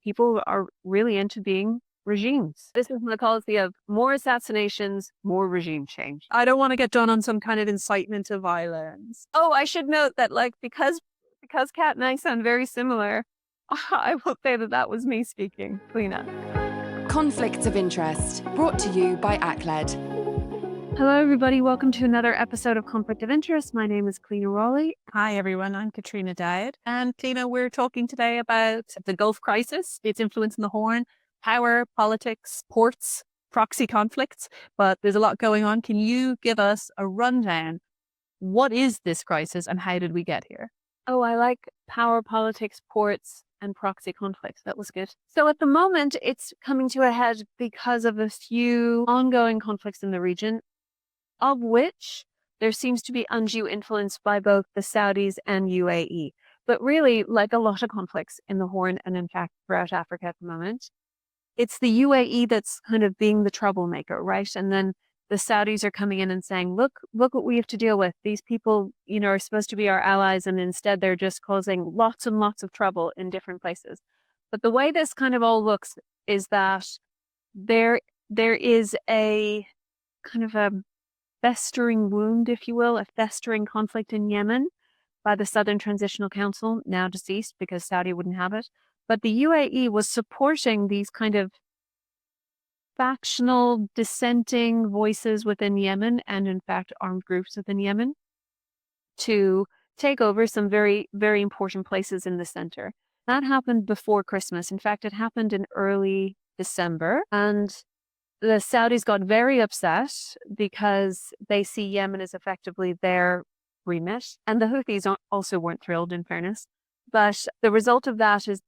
people are really into being regimes. This is the policy of more assassinations, more regime change. I don't want to get done on some kind of incitement to violence. Oh, I should note that because Kat and I sound very similar, I will say that was me speaking, Clionadh. Conflicts of Interest, brought to you by ACLED. Hello, everybody. Welcome to another episode of Conflict of Interest. My name is Clionadh Raleigh. Hi, everyone. I'm Caitriona Dowd. And Clionadh, we're talking today about the Gulf crisis, its influence in the Horn, power, politics, ports, proxy conflicts. But there's a lot going on. Can you give us a rundown? What is this crisis and how did we get here? Oh, I like power, politics, ports, and proxy conflicts. That was good. So at the moment, it's coming to a head because of a few ongoing conflicts in the region, of which there seems to be undue influence by both the Saudis and UAE. But really, like a lot of conflicts in the Horn and in fact throughout Africa at the moment, it's the UAE that's kind of being the troublemaker, right? And then the Saudis are coming in and saying, look what we have to deal with. These people, are supposed to be our allies, and instead they're just causing lots and lots of trouble in different places. But the way this kind of all looks is that there is a kind of a festering wound, if you will, a festering conflict in Yemen by the Southern Transitional Council, now deceased because Saudi wouldn't have it. But the UAE was supporting these kind of factional dissenting voices within Yemen and in fact armed groups within Yemen to take over some very, very important places in the center. That happened before Christmas. In fact, it happened in early December, and the Saudis got very upset because they see Yemen as effectively their remit. And the Houthis also weren't thrilled, in fairness. But the result of that is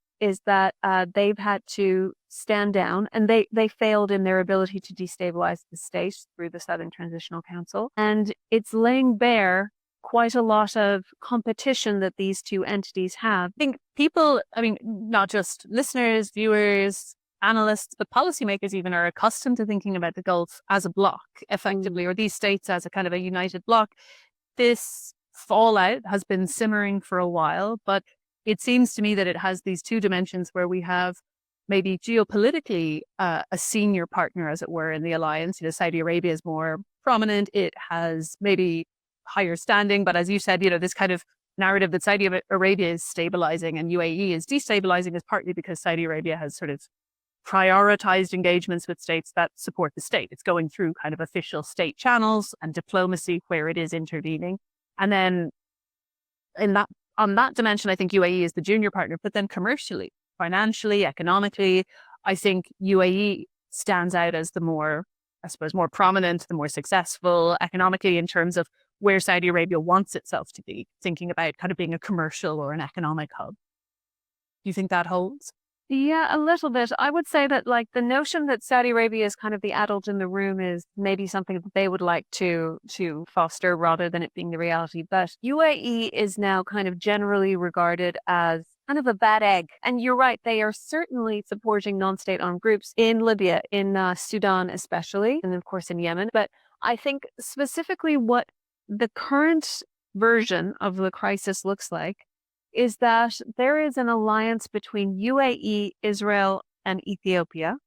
that they've had to stand down, and they failed in their ability to destabilize the state through the Southern Transitional Council. And it's laying bare quite a lot of competition that these two entities have. I think people, not just listeners, viewers, analysts, but policymakers even are accustomed to thinking about the Gulf as a bloc, effectively, or these states as a kind of a united bloc. This fallout has been simmering for a while, but it seems to me that it has these two dimensions where we have maybe geopolitically a senior partner, as it were, in the alliance. Saudi Arabia is more prominent. It has maybe higher standing, but as you said, this kind of narrative that Saudi Arabia is stabilizing and UAE is destabilizing is partly because Saudi Arabia has sort of prioritized engagements with states that support the state. It's going through kind of official state channels and diplomacy where it is intervening. And then on that dimension, I think UAE is the junior partner, but then commercially, financially, economically, I think UAE stands out as the more prominent, the more successful economically in terms of where Saudi Arabia wants itself to be, thinking about kind of being a commercial or an economic hub. Do you think that holds? Yeah, a little bit. I would say that the notion that Saudi Arabia is kind of the adult in the room is maybe something that they would like to foster rather than it being the reality. But UAE is now kind of generally regarded as kind of a bad egg. And you're right, they are certainly supporting non-state armed groups in Libya, in Sudan especially, and of course in Yemen. But I think specifically what the current version of the crisis looks like is that there is an alliance between UAE, Israel, and Ethiopia.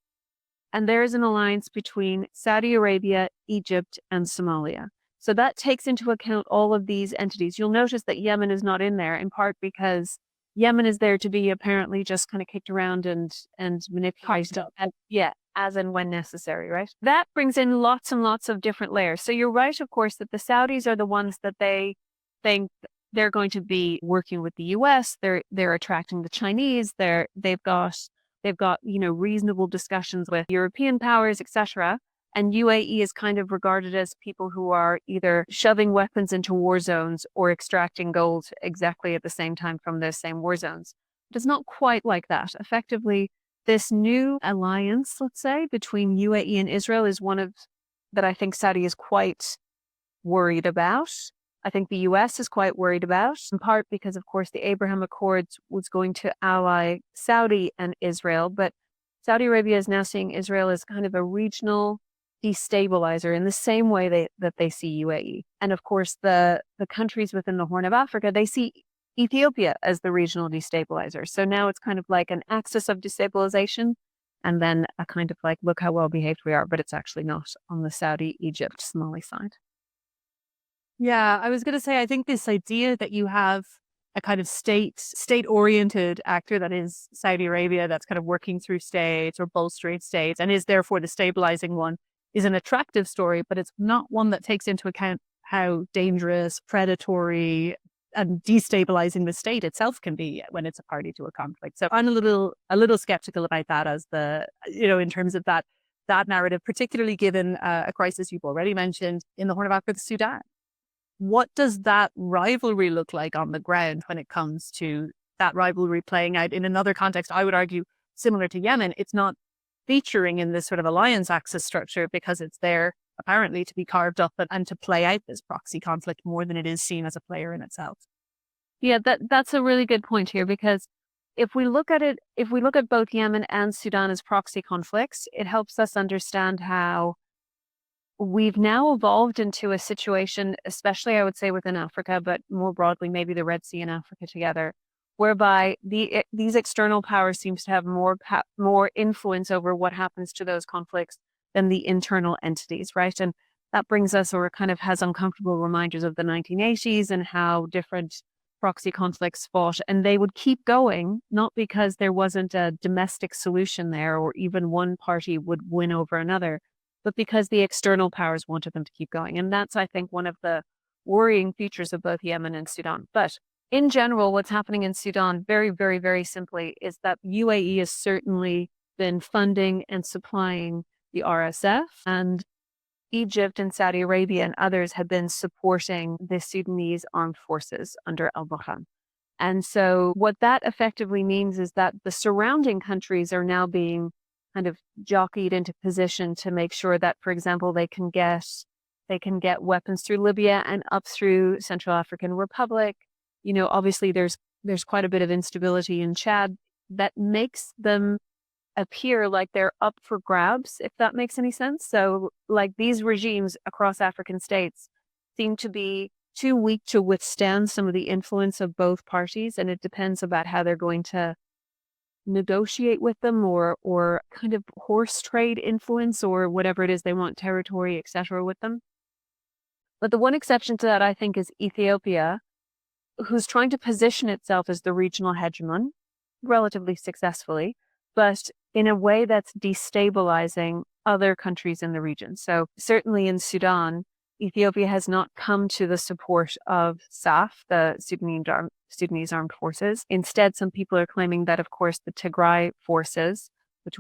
And there is an alliance between Saudi Arabia, Egypt, and Somalia. So that takes into account all of these entities. You'll notice that Yemen is not in there, in part because Yemen is there to be apparently just kind of kicked around and manipulated. As and when necessary, right? That brings in lots and lots of different layers. So you're right, of course, that the Saudis are the ones that they think they're going to be working with the US. They're attracting the Chinese. They've got reasonable discussions with European powers, etc. And UAE is kind of regarded as people who are either shoving weapons into war zones or extracting gold exactly at the same time from those same war zones. But it's not quite like that. Effectively, this new alliance, let's say, between UAE and Israel is one of that I think Saudi is quite worried about. I think the US is quite worried about, in part because, of course, the Abraham Accords was going to ally Saudi and Israel, but Saudi Arabia is now seeing Israel as kind of a regional destabilizer in the same way that they see UAE. And of course, the countries within the Horn of Africa, they see Ethiopia as the regional destabilizer. So now it's kind of like an axis of destabilization and then a kind of like, look how well behaved we are, but it's actually not on the Saudi, Egypt, Somali side. Yeah, I was going to say, I think this idea that you have a kind of state-oriented actor that is Saudi Arabia, that's kind of working through states or bolstering states and is therefore the stabilizing one, is an attractive story, but it's not one that takes into account how dangerous, predatory, and destabilizing the state itself can be when it's a party to a conflict. So I'm a little skeptical about that as in terms of that narrative, particularly given a crisis you've already mentioned in the Horn of Africa, Sudan. What does that rivalry look like on the ground when it comes to that rivalry playing out in another context? I would argue similar to Yemen, it's not featuring in this sort of alliance axis structure because it's there apparently to be carved up and to play out this proxy conflict more than it is seen as a player in itself. Yeah, that's a really good point here, because if we look at both Yemen and Sudan as proxy conflicts, it helps us understand how we've now evolved into a situation, especially I would say within Africa, but more broadly, maybe the Red Sea and Africa together, whereby these external powers seems to have more influence over what happens to those conflicts than the internal entities, right? And that brings us, or kind of has uncomfortable reminders of the 1980s and how different proxy conflicts fought, and they would keep going, not because there wasn't a domestic solution there, or even one party would win over another, but because the external powers wanted them to keep going. And that's, I think, one of the worrying features of both Yemen and Sudan. But in general, what's happening in Sudan, very, very, very simply, is that UAE has certainly been funding and supplying the RSF, and Egypt and Saudi Arabia and others have been supporting the Sudanese armed forces under al-Burhan. And so what that effectively means is that the surrounding countries are now being kind of jockeyed into position to make sure that, for example, they can get weapons through Libya and up through Central African Republic. Obviously there's quite a bit of instability in Chad that makes them appear like they're up for grabs, if that makes any sense. So like these regimes across African states seem to be too weak to withstand some of the influence of both parties, and it depends about how they're going to negotiate with them, or kind of horse trade influence, or whatever it is they want, territory, etc., with them. But the one exception to that, I think, is Ethiopia, who's trying to position itself as the regional hegemon relatively successfully, but in a way that's destabilizing other countries in the region. So certainly in Sudan, Ethiopia has not come to the support of SAF, the Sudanese armed forces. Instead, some people are claiming that, of course, the Tigray forces, which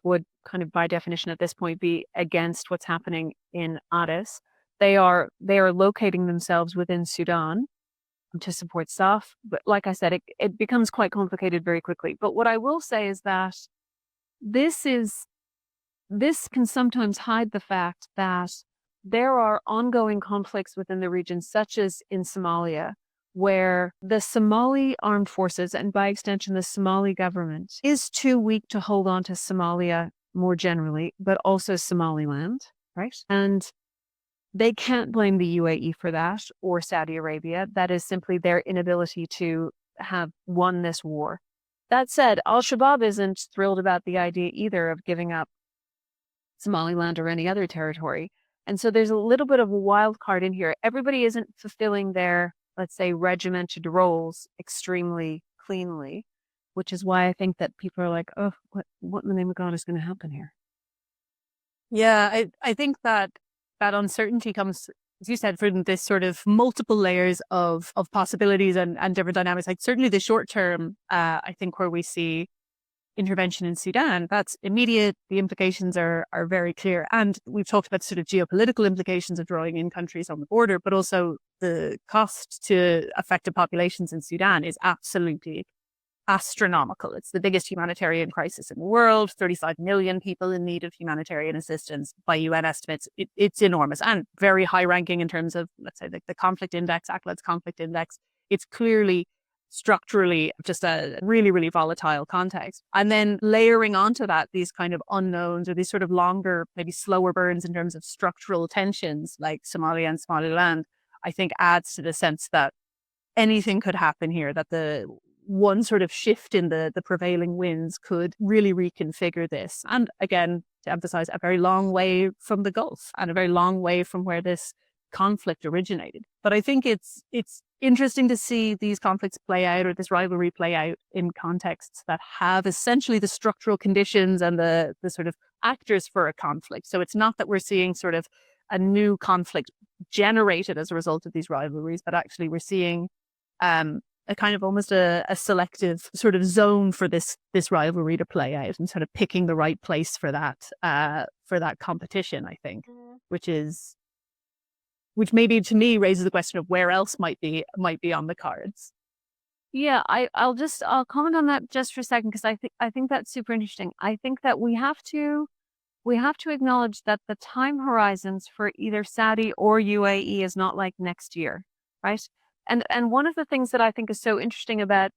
would kind of by definition at this point be against what's happening in Addis, they are locating themselves within Sudan to support SAF. But like I said, it becomes quite complicated very quickly. But what I will say is that this can sometimes hide the fact that there are ongoing conflicts within the region, such as in Somalia, where the Somali armed forces, and by extension the Somali government, is too weak to hold on to Somalia more generally, but also Somaliland, right? And they can't blame the UAE for that, or Saudi Arabia. That is simply their inability to have won this war. That said, al-Shabaab isn't thrilled about the idea either of giving up Somaliland or any other territory. And so there's a little bit of a wild card in here. Everybody isn't fulfilling their, let's say, regimented roles extremely cleanly, which is why I think that people are like, oh, what in the name of God is going to happen here? Yeah, I think that uncertainty comes, as you said, from this sort of multiple layers of possibilities and different dynamics. Like certainly the short term, I think where we see intervention in Sudan, that's immediate. The implications are very clear. And we've talked about sort of geopolitical implications of drawing in countries on the border, but also the cost to affected populations in Sudan is absolutely astronomical. It's the biggest humanitarian crisis in the world, 35 million people in need of humanitarian assistance by UN estimates. It's enormous and very high ranking in terms of, let's say, the conflict index, ACLED's conflict index. It's clearly structurally just a really, really volatile context. And then layering onto that, these kind of unknowns or these sort of longer, maybe slower burns in terms of structural tensions like Somalia and Somaliland, I think adds to the sense that anything could happen here, that the one sort of shift in the prevailing winds could really reconfigure this. And again, to emphasize, a very long way from the Gulf and a very long way from where this conflict originated. But I think it's interesting to see these conflicts play out, or this rivalry play out, in contexts that have essentially the structural conditions and the sort of actors for a conflict. So it's not that we're seeing sort of a new conflict generated as a result of these rivalries, but actually we're seeing a kind of almost a selective sort of zone for this rivalry to play out, and sort of picking the right place for that competition, I think, which maybe to me raises the question of where else might be on the cards. Yeah, I'll comment on that just for a second, because I think that's super interesting. I think that we have to acknowledge that the time horizons for either Saudi or UAE is not like next year, right? And one of the things that I think is so interesting about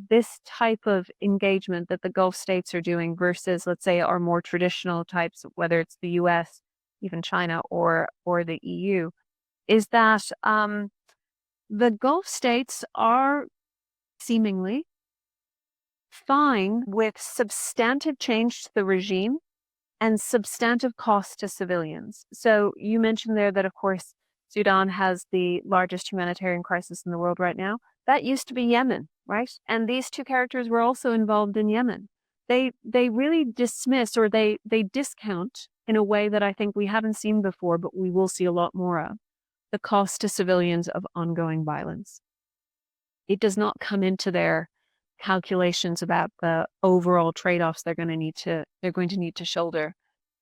this type of engagement that the Gulf states are doing versus, let's say, our more traditional types, whether it's the US, even China, or the EU, is that the Gulf states are seemingly fine with substantive change to the regime and substantive cost to civilians. So you mentioned there that, of course, Sudan has the largest humanitarian crisis in the world right now. That used to be Yemen, right? And these two characters were also involved in Yemen. They really dismiss, or they discount in a way that I think we haven't seen before, but we will see a lot more of, the cost to civilians of ongoing violence. It does not come into their calculations about the overall trade-offs they're going to need to shoulder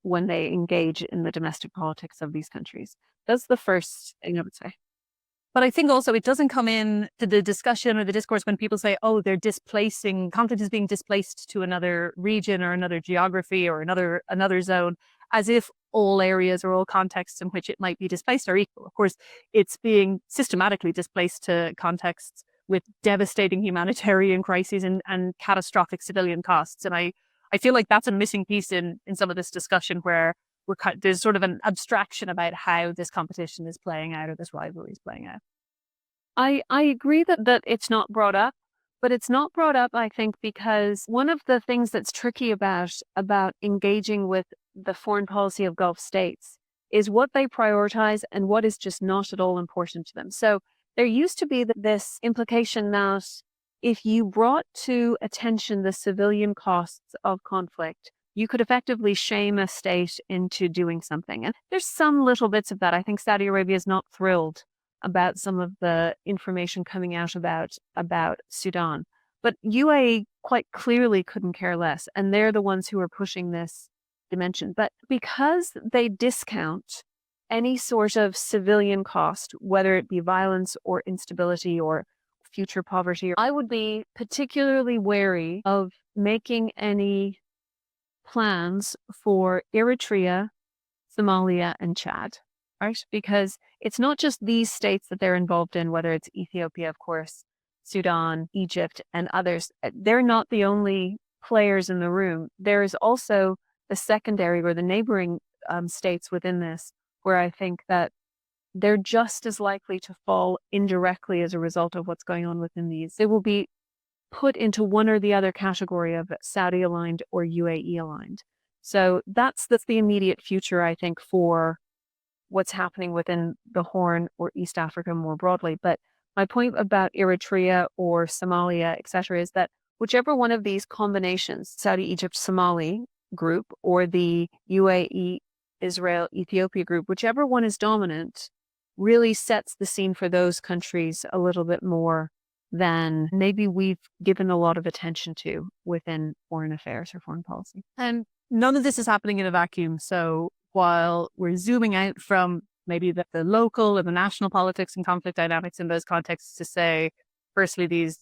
when they engage in the domestic politics of these countries. That's the first thing I would say. But I think also it doesn't come in to the discussion or the discourse when people say, oh, conflict is being displaced to another region or another geography or another zone, as if all areas or all contexts in which it might be displaced are equal. Of course, it's being systematically displaced to contexts with devastating humanitarian crises and catastrophic civilian costs. And I feel like that's a missing piece in some of this discussion, where there's sort of an abstraction about how this competition is playing out, or this rivalry is playing out. I agree that it's not brought up, but it's not brought up, I think, because one of the things that's tricky about engaging with the foreign policy of Gulf states is what they prioritize and what is just not at all important to them. So there used to be this implication that if you brought to attention the civilian costs of conflict, you could effectively shame a state into doing something. And there's some little bits of that. I think Saudi Arabia is not thrilled about some of the information coming out about Sudan. But UAE quite clearly couldn't care less. And they're the ones who are pushing this dimension. But because they discount any sort of civilian cost, whether it be violence or instability or future poverty, I would be particularly wary of making any plans for Eritrea, Somalia, and Chad, right? Because it's not just these states that they're involved in, whether it's Ethiopia, of course, Sudan, Egypt, and others. They're not the only players in the room. There is also the secondary or the neighboring states within this, where I think that they're just as likely to fall indirectly as a result of what's going on within these. They will be put into one or the other category of Saudi aligned or UAE aligned. So that's the immediate future, I think, for what's happening within the Horn or East Africa more broadly. But my point about Eritrea or Somalia, etc., is that whichever one of these combinations, Saudi, Egypt, Somali group, or the UAE, Israel, Ethiopia group, whichever one is dominant, really sets the scene for those countries a little bit more than maybe we've given a lot of attention to within foreign affairs or foreign policy. And none of this is happening in a vacuum. So while we're zooming out from maybe the local and the national politics and conflict dynamics in those contexts to say, firstly, these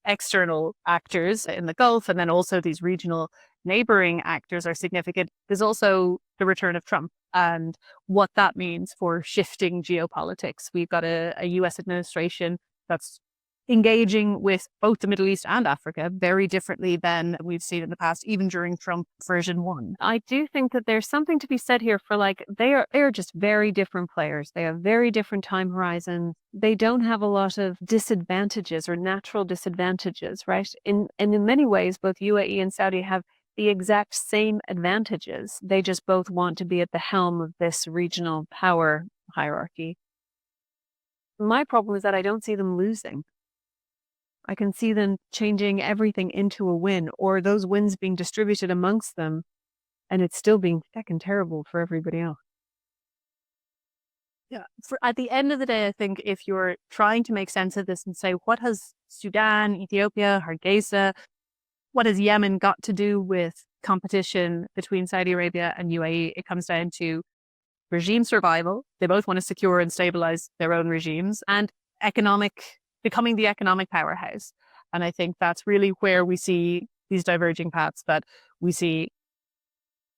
external actors in the Gulf, and then also these regional neighboring actors are significant, there's also the return of Trump and what that means for shifting geopolitics. We've got a US administration that's engaging with both the Middle East and Africa very differently than we've seen in the past, even during Trump version 1. I do think that there's something to be said here for like they are just very different players. They have very different time horizons. They don't have a lot of disadvantages or natural disadvantages, right? And in many ways, both UAE and Saudi have the exact same advantages. They just both want to be at the helm of this regional power hierarchy. My problem is that I don't see them losing. I can see them changing everything into a win, or those wins being distributed amongst them, and it's still being fucking terrible for everybody else. Yeah. At the end of the day, I think if you're trying to make sense of this and say, what has Sudan, Ethiopia, Hargeisa, what has Yemen got to do with competition between Saudi Arabia and UAE? It comes down to regime survival. They both want to secure and stabilize their own regimes, and becoming the economic powerhouse. And I think that's really where we see these diverging paths, that we see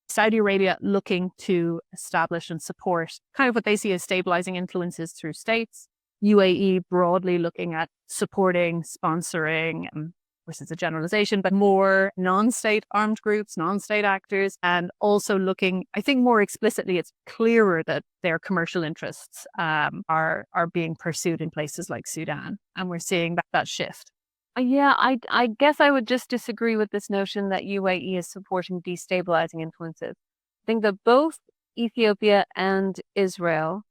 Saudi Arabia looking to establish and support kind of what they see as stabilizing influences through states. UAE broadly looking at supporting, sponsoring, this is a generalization, but more non-state armed groups, non-state actors, and also looking, I think more explicitly, it's clearer that their commercial interests are being pursued in places like Sudan. And we're seeing that shift. Yeah, I guess I would just disagree with this notion that UAE is supporting destabilizing influences. I think that both Ethiopia and Israel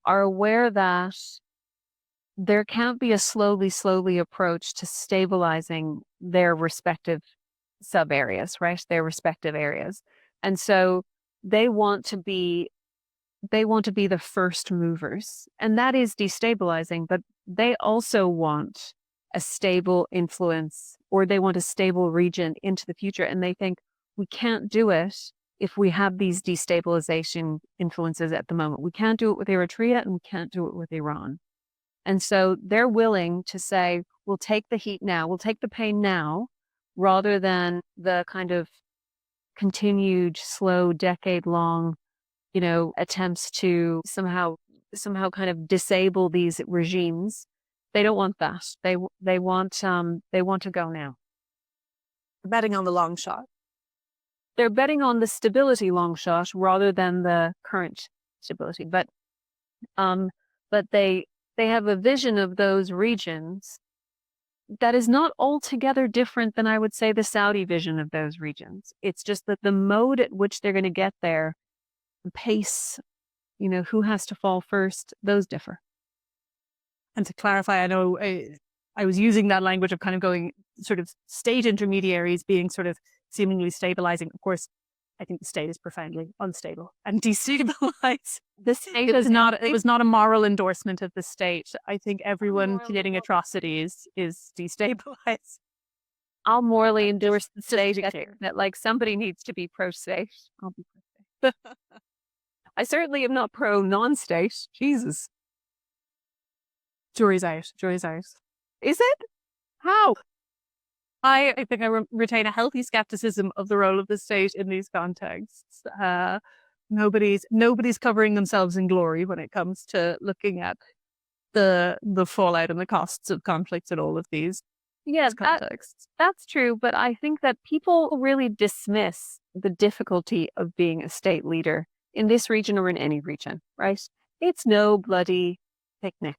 are aware that there can't be a slowly approach to stabilizing their respective sub areas, right? Their respective areas. And so they want to be the first movers. And that is destabilizing, but they also want a stable influence, or they want a stable region into the future. And they think we can't do it if we have these destabilization influences at the moment. We can't do it with Eritrea, and we can't do it with Iran. And so they're willing to say, we'll take the heat now, we'll take the pain now, rather than the kind of continued, slow, decade-long, attempts to somehow kind of disable these regimes. They don't want that. They want to go now. They're betting on the long shot. They're betting on the stability long shot rather than the current stability. But they have a vision of those regions that is not altogether different than, I would say, the Saudi vision of those regions. It's just that the mode at which they're going to get there, the pace, who has to fall first, those differ. And to clarify, I know I was using that language of kind of going sort of state intermediaries being sort of seemingly stabilizing. Of course, I think the state is profoundly unstable and destabilized. The state It was not a moral endorsement of the state. I think everyone committing atrocities is destabilized. I'll morally endorse the state that like somebody needs to be pro-state. I'll be pro-state. I certainly am not pro-non-state. Jesus. Jury's out. Is it? How? I think I retain a healthy skepticism of the role of the state in these contexts. Nobody's covering themselves in glory when it comes to looking at the fallout and the costs of conflicts in all of these contexts. That's true, but I think that people really dismiss the difficulty of being a state leader in this region or in any region, right? It's no bloody picnic.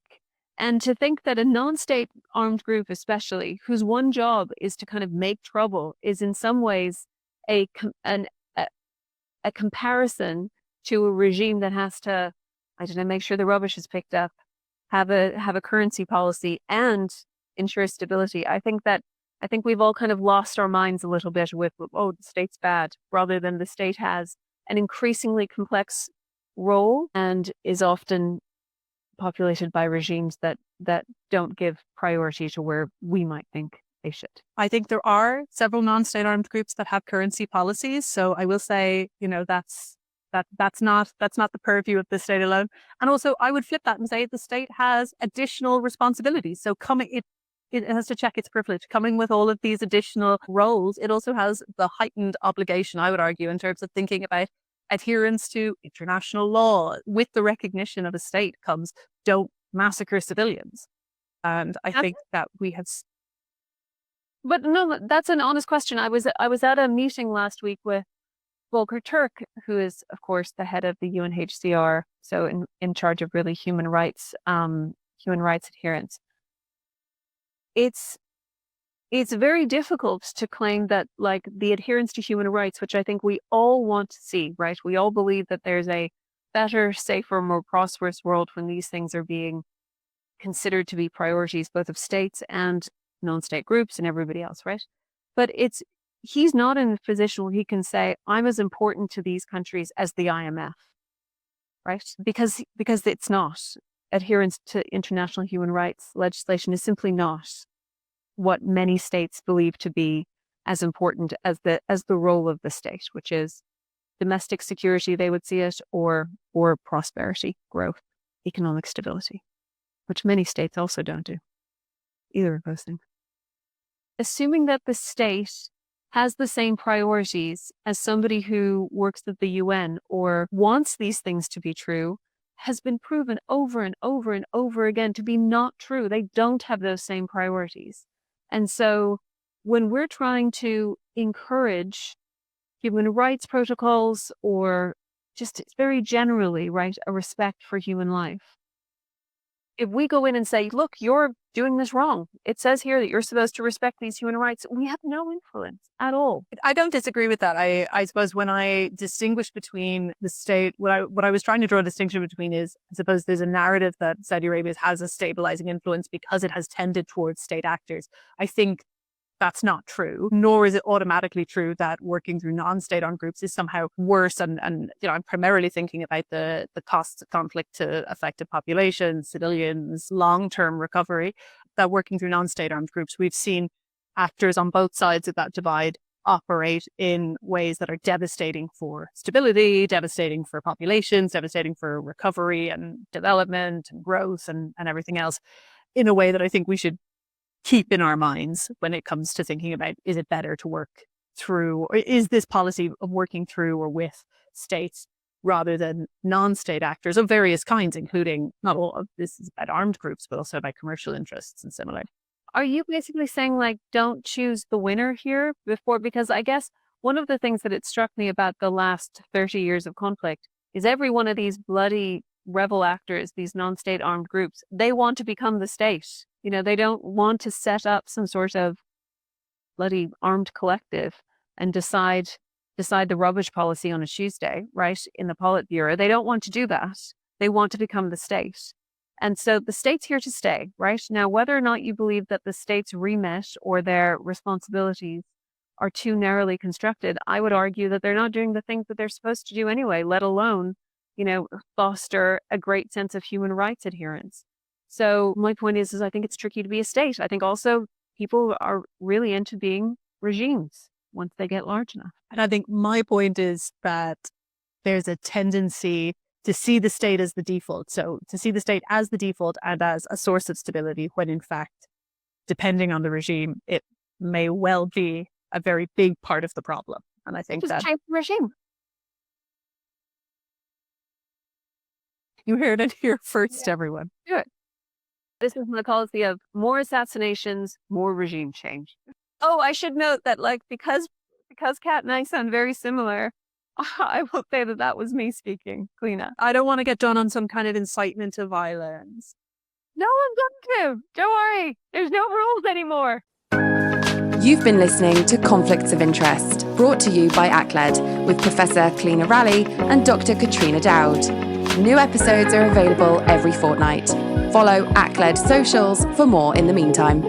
And to think that a non-state armed group, especially, whose one job is to kind of make trouble, is in some ways a comparison to a regime that has to, make sure the rubbish is picked up, have a currency policy, and ensure stability. I think we've all kind of lost our minds a little bit with, the state's bad, rather than the state has an increasingly complex role and is often populated by regimes that don't give priority to where we might think they should. I think there are several non-state armed groups that have currency policies. So I will say, that's not the purview of the state alone. And also I would flip that and say the state has additional responsibilities. So it has to check its privilege. Coming with all of these additional roles, it also has the heightened obligation, I would argue, in terms of thinking about adherence to international law. With the recognition of a state comes, don't massacre civilians. And I think that we have... But no, that's an honest question. I was at a meeting last week with Volker Turk, who is, of course, the head of the UNHCR, so in charge of really human rights adherence. It's very difficult to claim that, like, the adherence to human rights, which I think we all want to see, right? We all believe that there's a better, safer, more prosperous world when these things are being considered to be priorities, both of states and non-state groups and everybody else, right? But he's not in a position where he can say, I'm as important to these countries as the IMF, right? Because it's not. Adherence to international human rights legislation is simply not what many states believe to be as important as the role of the state, which is domestic security, they would see it, or prosperity, growth, economic stability, which many states also don't do. Either of those things. Assuming that the state has the same priorities as somebody who works at the UN or wants these things to be true has been proven over and over and over again to be not true. They don't have those same priorities. And so when we're trying to encourage human rights protocols or just very generally, right, a respect for human life, if we go in and say, look, you're doing this wrong, it says here that you're supposed to respect these human rights, we have no influence at all. I don't disagree with that. I suppose when I distinguish between the state, what I was trying to draw a distinction between is, I suppose there's a narrative that Saudi Arabia has a stabilizing influence because it has tended towards state actors. I think that's not true, nor is it automatically true that working through non-state armed groups is somehow worse. And I'm primarily thinking about the costs of conflict to affected populations, civilians, long-term recovery, that working through non-state armed groups, we've seen actors on both sides of that divide operate in ways that are devastating for stability, devastating for populations, devastating for recovery and development and growth and everything else, in a way that I think we should keep in our minds when it comes to thinking about, is it better to work through, or is this policy of working through or with states rather than non-state actors of various kinds, including, not all of this is about armed groups, but also about commercial interests and similar. Are you basically saying, like, don't choose the winner here before? Because I guess one of the things that it struck me about the last 30 years of conflict is every one of these bloody rebel actors, these non-state armed groups, they want to become the state. They don't want to set up some sort of bloody armed collective and decide the rubbish policy on a Tuesday, right, in the Politburo. They don't want to do that. They want to become the state. And so the state's here to stay, right? Now, whether or not you believe that the state's remit or their responsibilities are too narrowly constructed, I would argue that they're not doing the things that they're supposed to do anyway, let alone, foster a great sense of human rights adherence. So my point is I think it's tricky to be a state. I think also people are really into being regimes once they get large enough. And I think my point is that there's a tendency to see the state as the default. So to see the state as the default and as a source of stability, when in fact, depending on the regime, it may well be a very big part of the problem. And I think just change the regime. You heard it here first, everyone. Do it. This is the policy of more assassinations, more regime change. Oh, I should note that, like, because Kat and I sound very similar, I will say that was me speaking, Clionadh. I don't want to get done on some kind of incitement to violence. No one's going to. Don't worry. There's no rules anymore. You've been listening to Conflicts of Interest, brought to you by ACLED with Professor Clionadh Raleigh and Dr. Caitriona Dowd. New episodes are available every fortnight. Follow ACLED socials for more in the meantime.